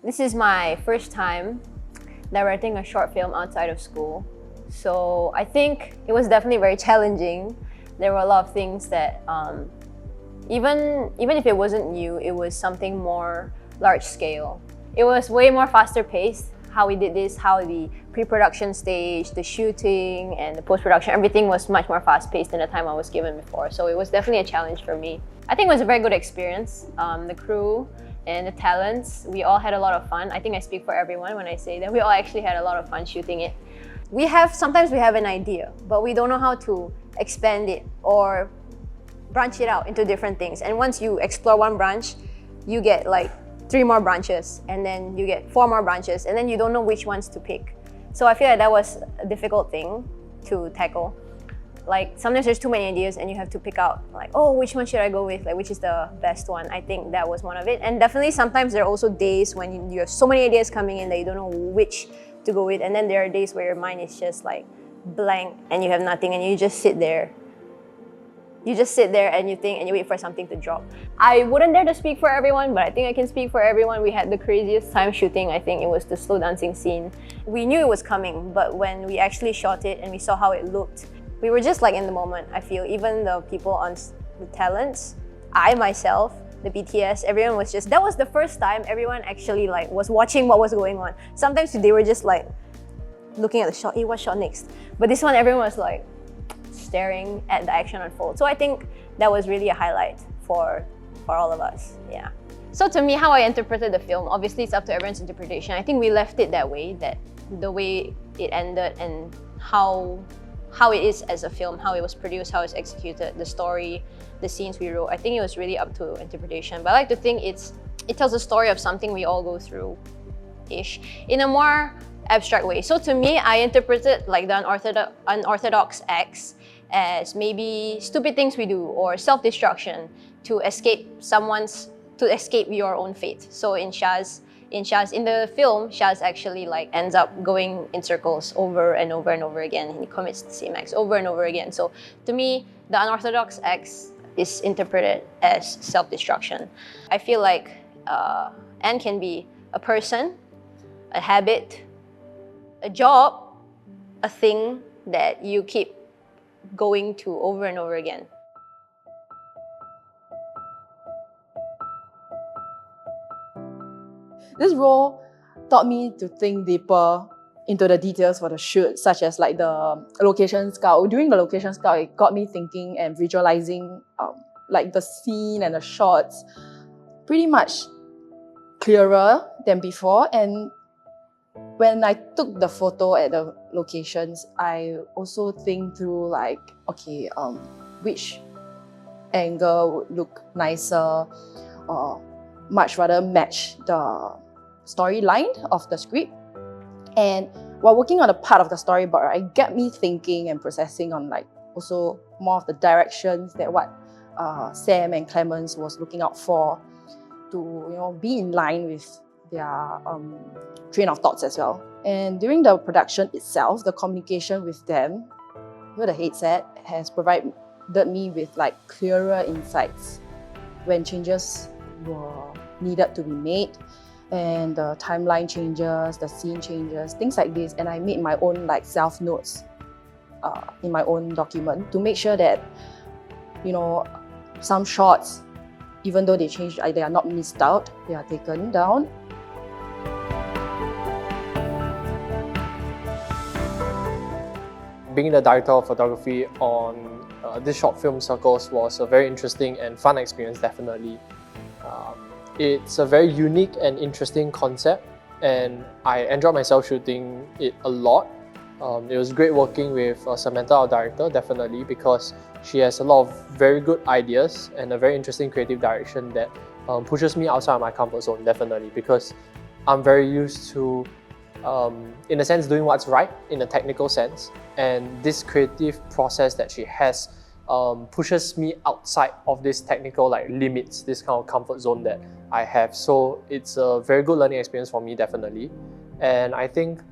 This is my first time directing a short film outside of school. So I think it was definitely very challenging. There were a lot of things that even if it wasn't new, it was something more large scale. It was way more faster paced. How we did this, how the pre-production stage, the shooting and the post-production, everything was much more fast-paced than the time I was given before. So it was definitely a challenge for me. I think it was a very good experience. The crew and the talents, we all had a lot of fun. I think I speak for everyone when I say that we all actually had a lot of fun shooting it. Sometimes we have an idea, but we don't know how to expand it or branch it out into different things. And once you explore one branch, you get like 3 more branches, and then you get 4 more branches, and then you don't know which ones to pick. So I feel like that was a difficult thing to tackle. Like sometimes there's too many ideas and you have to pick out like, oh, which one should I go with? Like which is the best one? I think that was one of it. And definitely sometimes there are also days when you have so many ideas coming in that you don't know which to go with. And then there are days where your mind is just like blank and you have nothing and you just sit there. You just sit there and you think and you wait for something to drop. I wouldn't dare to speak for everyone, but I think I can speak for everyone. We had the craziest time shooting. I think it was the slow dancing scene. We knew it was coming, but when we actually shot it and we saw how it looked, we were just like in the moment, I feel. Even the people on the talents, I myself, the BTS, everyone was just, that was the first time everyone actually like was watching what was going on. Sometimes they were just like looking at the shot, hey, what shot next? But this one, everyone was like staring at the action unfold. So I think that was really a highlight for all of us, yeah. So to me, how I interpreted the film, obviously it's up to everyone's interpretation. I think we left it that way, that the way it ended and how it is as a film, how it was produced, how it's executed, the story, the scenes we wrote. I think it was really up to interpretation. But I like to think it tells a story of something we all go through-ish in a more abstract way. So to me, I interpreted like the unorthodox acts as maybe stupid things we do or self-destruction to escape your own fate. So in the film, Shaz actually like ends up going in circles over and over and over again. He commits the same acts over and over again. So to me, the unorthodox acts is interpreted as self-destruction. I feel like N can be a person, a habit, a job, a thing that you keep going to over and over again. This role taught me to think deeper into the details for the shoot, such as like the location scout. During the location scout, it got me thinking and visualizing like the scene and the shots pretty much clearer than before. And when I took the photo at the locations, I also think through like, okay, which angle would look nicer or much rather match the storyline of the script. And while working on a part of the storyboard, it got me thinking and processing on like also more of the directions that what Sam and Clemens was looking out for to be in line with their train of thoughts as well. And during the production itself, the communication with them, the headset, has provided me with like clearer insights when changes were needed to be made, and the timeline changes, the scene changes, things like this. And I made my own like self notes in my own document to make sure that some shots, even though they changed, they are not missed out, they are taken down. Being the director of photography on this short film Circles was a very interesting and fun experience, definitely. It's a very unique and interesting concept, and I enjoyed myself shooting it a lot. It was great working with Samantha, our director, definitely, because she has a lot of very good ideas and a very interesting creative direction that pushes me outside of my comfort zone, definitely, because I'm very used to, in a sense, doing what's right in a technical sense, and this creative process that she has pushes me outside of this technical limits, this kind of comfort zone that I have. So it's a very good learning experience for me, definitely. And I think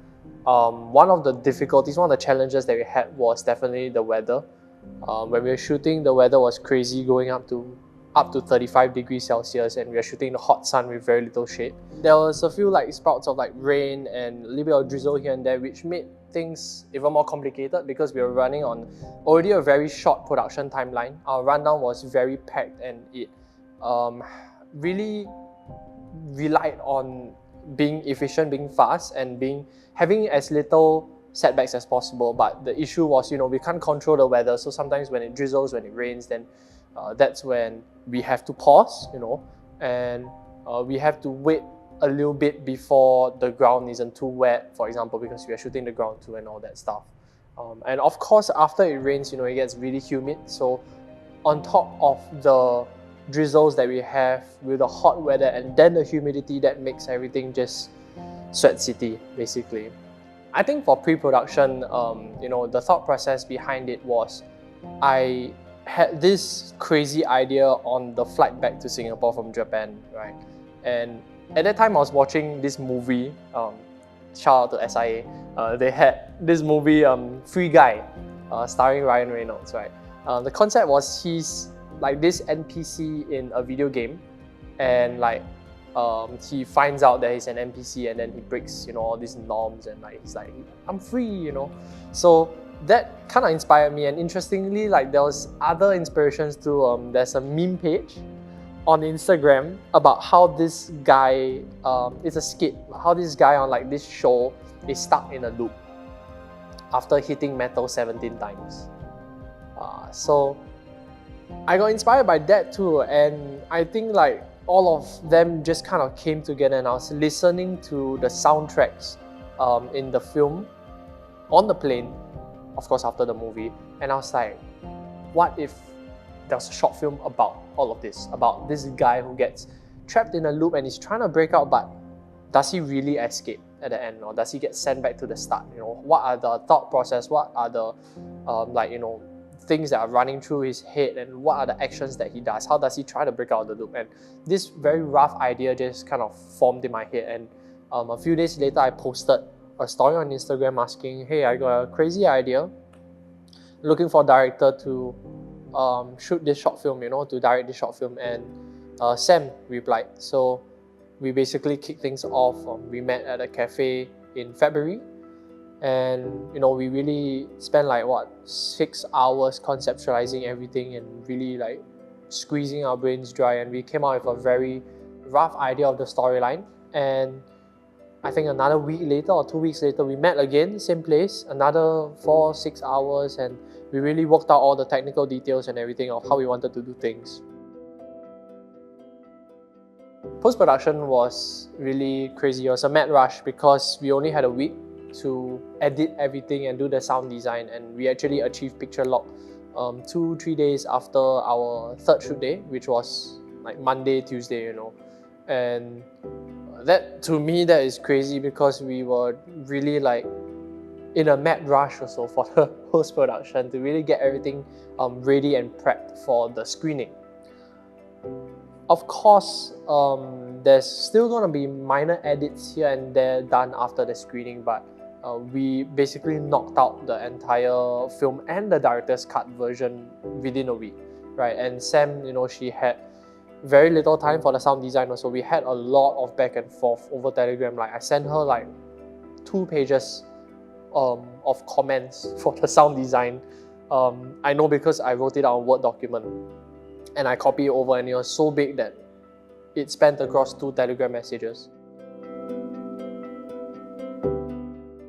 one of the difficulties, one of the challenges that we had was definitely the weather. When we were shooting, the weather was crazy going up to up to 35 degrees Celsius, and we are shooting in the hot sun with very little shade. There was a few like sprouts of like rain and a little bit of drizzle here and there, which made things even more complicated because we were running on already a very short production timeline. Our rundown was very packed, and it really relied on being efficient, being fast, and having as little setbacks as possible. But the issue was, we can't control the weather, so sometimes when it drizzles, when it rains, then that's when we have to pause, and we have to wait a little bit before the ground isn't too wet, for example, because we are shooting the ground too and all that stuff. And of course, after it rains, it gets really humid. So on top of the drizzles that we have with the hot weather and then the humidity, that makes everything just sweat city, basically. I think for pre-production, the thought process behind it was I had this crazy idea on the flight back to Singapore from Japan, right? And at that time, I was watching this movie, shout out to SIA, they had this movie, Free Guy, starring Ryan Reynolds, right? The concept was he's like this NPC in a video game, and like he finds out that he's an NPC, and then he breaks all these norms, and like he's like, I'm free, So that kind of inspired me, and interestingly, like there was other inspirations too. There's a meme page on Instagram about how this guy, it's a skit, how this guy on like this show is stuck in a loop after hitting metal 17 times. So I got inspired by that too, and I think like all of them just kind of came together, and I was listening to the soundtracks in the film on the plane, of course after the movie, and I was like, what if there was a short film about all of this, about this guy who gets trapped in a loop and he's trying to break out, but does he really escape at the end, or does he get sent back to the start? What are the thought process, what are the things that are running through his head, and what are the actions that he does? How does he try to break out of the loop? And this very rough idea just kind of formed in my head, and a few days later I posted a story on Instagram asking, hey, I got a crazy idea, looking for a director to shoot this short film, to direct this short film, and Sam replied. So we basically kicked things off. We met at a cafe in February, and we really spent like 6 hours conceptualizing everything and really like squeezing our brains dry, and we came out with a very rough idea of the storyline. And I think another week later or 2 weeks later, we met again, same place, another 4-6 hours, and we really worked out all the technical details and everything of how we wanted to do things. Post-production was really crazy. It was a mad rush because we only had a week to edit everything and do the sound design, and we actually achieved picture lock 2-3 days after our third shoot day, which was like Monday, Tuesday, and that, to me, that is crazy because we were really like in a mad rush also for the post-production to really get everything ready and prepped for the screening. Of course, there's still going to be minor edits here and there done after the screening, but we basically knocked out the entire film and the director's cut version within a week, right? And Sam, she had very little time for the sound design also. We had a lot of back and forth over Telegram. Like I sent her like 2 pages of comments for the sound design. I know because I wrote it out on a Word document and I copied it over, and it was so big that it spanned across 2 Telegram messages.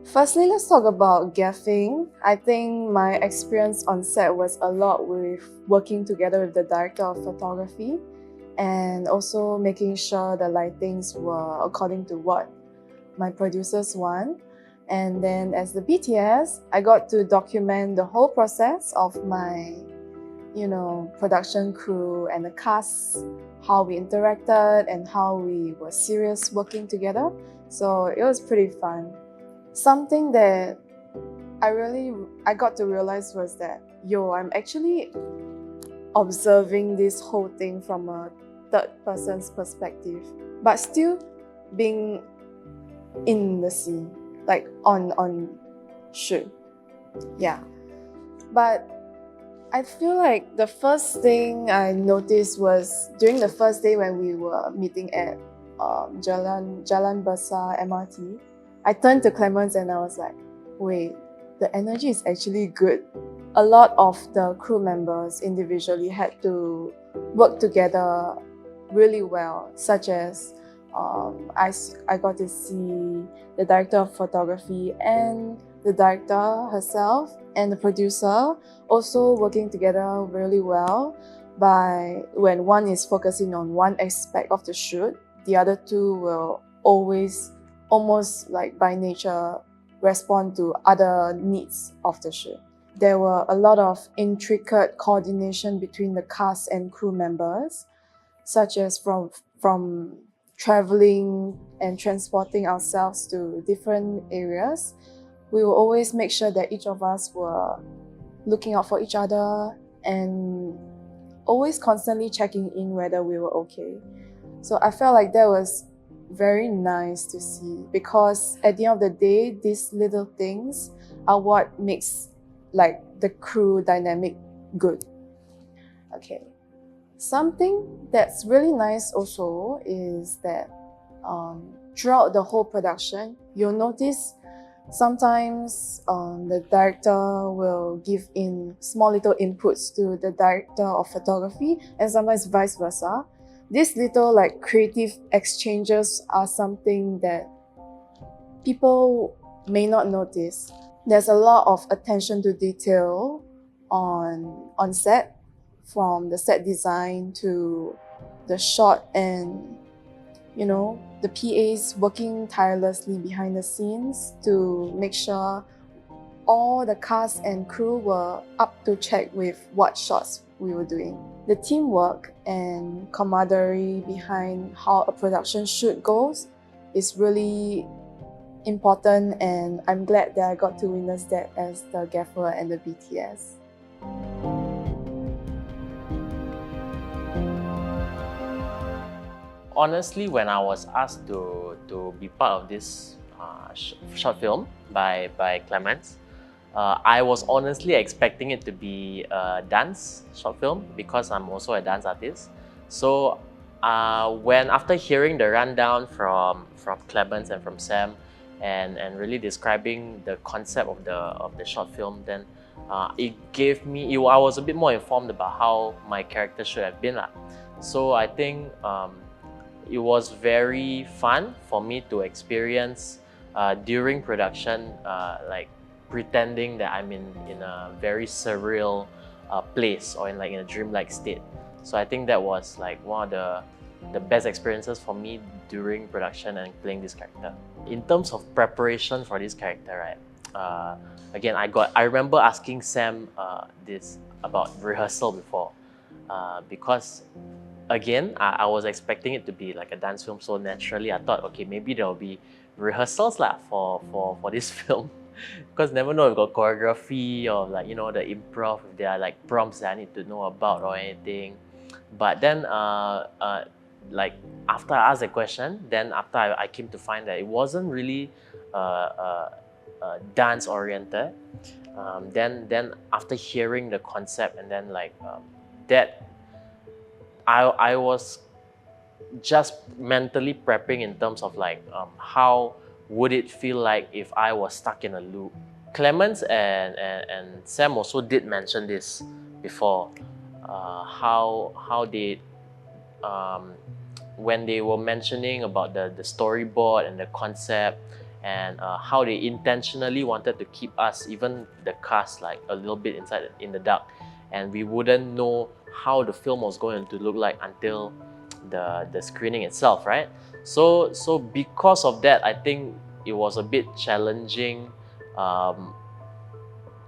Firstly, let's talk about gaffing. I think my experience on set was a lot with working together with the director of photography and also making sure the lightings were according to what my producers want. And then as the BTS, I got to document the whole process of my production crew and the cast, how we interacted and how we were serious working together. So it was pretty fun. Something that I got to realize was that, I'm actually observing this whole thing from a third person's perspective, but still being in the scene, like on shoot. Yeah. But I feel like the first thing I noticed was during the first day when we were meeting at Jalan Besar MRT. I turned to Clemens and I was like, wait, the energy is actually good. A lot of the crew members individually had to work together really well, such as I got to see the director of photography and the director herself and the producer also working together really well. By when one is focusing on one aspect of the shoot, the other two will always, almost like by nature, respond to other needs of the shoot. There were a lot of intricate coordination between the cast and crew members, such as from traveling and transporting ourselves to different areas. We will always make sure that each of us were looking out for each other and always constantly checking in whether we were okay. So I felt like that was very nice to see, because at the end of the day, these little things are what makes like the crew dynamic good. Okay. Something that's really nice also is that throughout the whole production, you'll notice sometimes the director will give in small little inputs to the director of photography, and sometimes vice versa. These little like creative exchanges are something that people may not notice. There's a lot of attention to detail on set, from the set design to the shot, and the PAs working tirelessly behind the scenes to make sure all the cast and crew were up to check with what shots we were doing. The teamwork and camaraderie behind how a production shoot goes is really important, and I'm glad that I got to witness that as the Gaffer and the BTS. Honestly, when I was asked to be part of this short film by Clemens, I was honestly expecting it to be a dance short film because I'm also a dance artist. So when after hearing the rundown from Clemens and from Sam and really describing the concept of the short film, then it gave me, I was a bit more informed about how my character should have been. So I think it was very fun for me to experience during production, like pretending that I'm in a very surreal place or in a dreamlike state. So I think that was like one of the best experiences for me during production and playing this character. In terms of preparation for this character, right? Again, I remember asking Sam this about rehearsal before, because again, I was expecting it to be like a dance film, so naturally I thought, okay, maybe there'll be rehearsals for this film, because never know if got choreography or the improv, if there are like prompts that I need to know about or anything. But then like after I asked the question, then after I came to find that it wasn't really dance oriented. Then after hearing the concept and then that, I was just mentally prepping in terms of how would it feel like if I was stuck in a loop. Clemens and Sam also did mention this before, how they when they were mentioning about the storyboard and the concept, and how they intentionally wanted to keep us, even the cast, like a little bit in the dark, and we wouldn't know how the film was going to look like until the screening itself, right? So because of that, I think it was a bit challenging.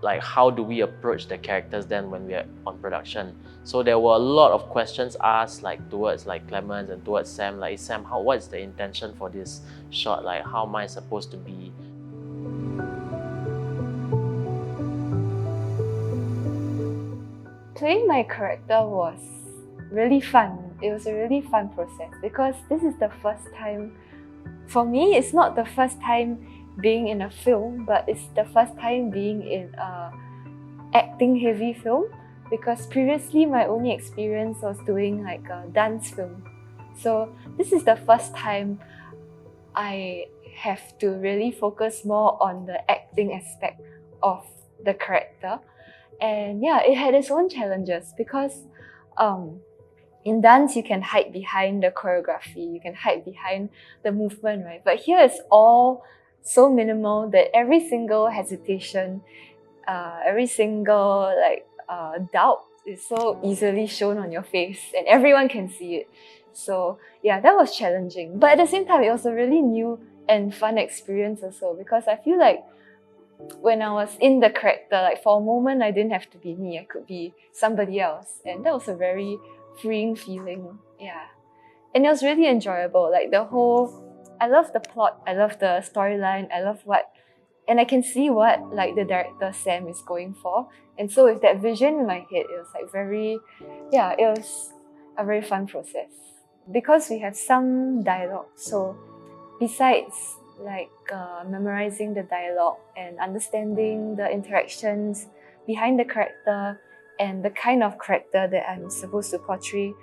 Like, how do we approach the characters then when we are on production? So there were a lot of questions asked, towards Clemens and towards Sam, Sam, what is the intention for this shot? How am I supposed to be? Playing my character was really fun. It was a really fun process because this is the first time, for me, it's not the first time being in a film, but it's the first time being in a acting heavy film. because previously my only experience was doing like a dance film. So this is the first time I have to really focus more on the acting aspect of the character. And yeah, it had its own challenges because in dance you can hide behind the choreography, you can hide behind the movement, right? But here it's all so minimal that every single hesitation, every single doubt is so easily shown on your face and everyone can see it. So yeah, that was challenging. But at the same time, it was a really new and fun experience also, because I feel like when I was in the character, like for a moment, I didn't have to be me. I could be somebody else. And that was a very freeing feeling. Yeah. And it was really enjoyable. Like I love the plot, I love the storyline, and I can see what like the director Sam is going for. And so with that vision in my head, it was like it was a very fun process. Because we have some dialogue, so besides memorizing the dialogue and understanding the interactions behind the character and the kind of character that I'm supposed to portray,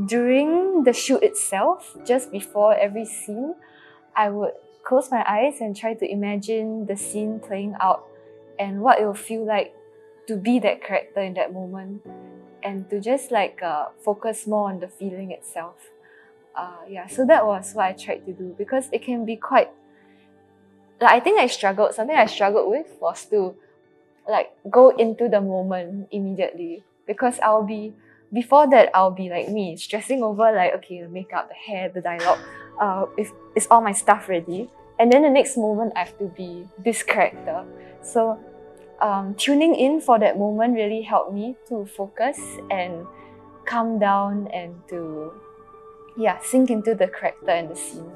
during the shoot itself, just before every scene, I would close my eyes and try to imagine the scene playing out and what it will feel like to be that character in that moment, and to just focus more on the feeling itself. So that was what I tried to do, because it can be quite, I think something I struggled with was to go into the moment immediately, because before that I'll be like me, stressing over okay, the makeup, the hair, the dialogue, if is all my stuff ready, and then the next moment I have to be this character. So tuning in for that moment really helped me to focus and calm down and to sink into the character and the scene.